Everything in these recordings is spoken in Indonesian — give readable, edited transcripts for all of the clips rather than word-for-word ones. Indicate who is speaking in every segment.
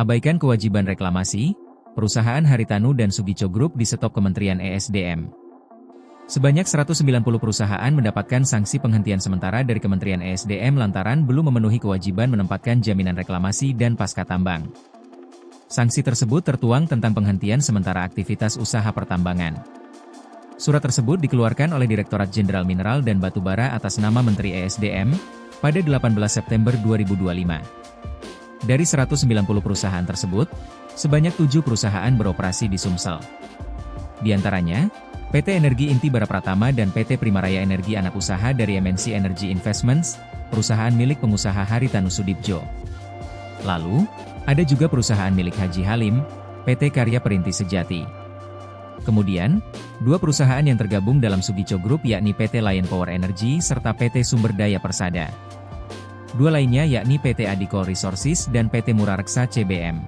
Speaker 1: Abaikan kewajiban reklamasi, perusahaan Haritanu dan Sugico Group disetop Kementerian ESDM. Sebanyak 190 perusahaan mendapatkan sanksi penghentian sementara dari Kementerian ESDM lantaran belum memenuhi kewajiban menempatkan jaminan reklamasi dan pasca tambang. Sanksi tersebut tertuang tentang penghentian sementara aktivitas usaha pertambangan. Surat tersebut dikeluarkan oleh Direktorat Jenderal Mineral dan Batubara atas nama Menteri ESDM pada 18 September 2025. Dari 190 perusahaan tersebut, sebanyak 7 perusahaan beroperasi di Sumsel. Di antaranya, PT Energi Inti Bara Pratama dan PT Primaraya Energi anak usaha dari MNC Energy Investments, perusahaan milik pengusaha Haritanu Sudibjo. Lalu, ada juga perusahaan milik Haji Halim, PT Karya Perintis Sejati. Kemudian, 2 perusahaan yang tergabung dalam Sugico Group yakni PT Lion Power Energy serta PT Sumber Daya Persada. 2 lainnya yakni PT Adiko Resources dan PT Murareksa CBM.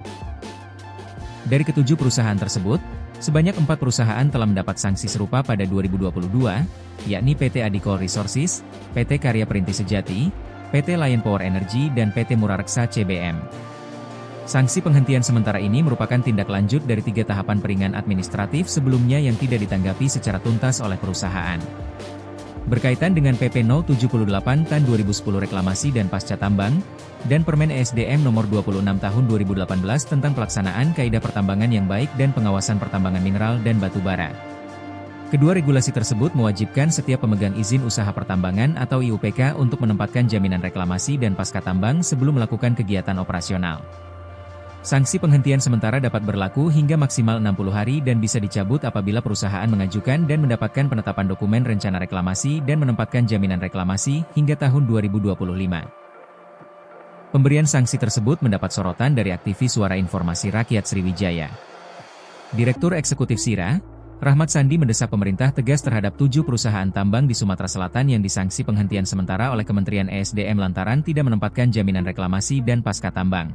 Speaker 1: Dari ketujuh perusahaan tersebut, sebanyak 4 perusahaan telah mendapat sanksi serupa pada 2022, yakni PT Adiko Resources, PT Karya Perintis Sejati, PT Lion Power Energy dan PT Murareksa CBM. Sanksi penghentian sementara ini merupakan tindak lanjut dari 3 tahapan peringan administratif sebelumnya yang tidak ditanggapi secara tuntas oleh perusahaan. Berkaitan dengan PP 078 Tahun 2010 Reklamasi dan Pasca Tambang, dan Permen ESDM Nomor 26 Tahun 2018 tentang pelaksanaan kaidah pertambangan yang baik dan pengawasan pertambangan mineral dan batu bara. Kedua regulasi tersebut mewajibkan setiap pemegang izin usaha pertambangan atau IUPK untuk menempatkan jaminan reklamasi dan pasca tambang sebelum melakukan kegiatan operasional. Sanksi penghentian sementara dapat berlaku hingga maksimal 60 hari dan bisa dicabut apabila perusahaan mengajukan dan mendapatkan penetapan dokumen rencana reklamasi dan menempatkan jaminan reklamasi hingga tahun 2025. Pemberian sanksi tersebut mendapat sorotan dari aktivis Suara Informasi Rakyat Sriwijaya. Direktur Eksekutif SIRA, Rahmat Sandi mendesak pemerintah tegas terhadap 7 perusahaan tambang di Sumatera Selatan yang disangsi penghentian sementara oleh Kementerian ESDM lantaran tidak menempatkan jaminan reklamasi dan pasca tambang.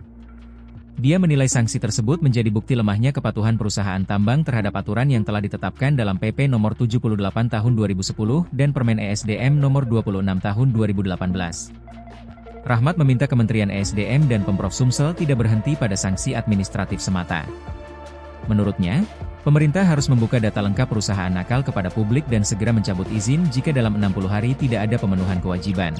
Speaker 1: Dia menilai sanksi tersebut menjadi bukti lemahnya kepatuhan perusahaan tambang terhadap aturan yang telah ditetapkan dalam PP Nomor 78 Tahun 2010 dan Permen ESDM Nomor 26 Tahun 2018. Rahmat meminta Kementerian ESDM dan Pemprov Sumsel tidak berhenti pada sanksi administratif semata. Menurutnya, pemerintah harus membuka data lengkap perusahaan nakal kepada publik dan segera mencabut izin jika dalam 60 hari tidak ada pemenuhan kewajiban.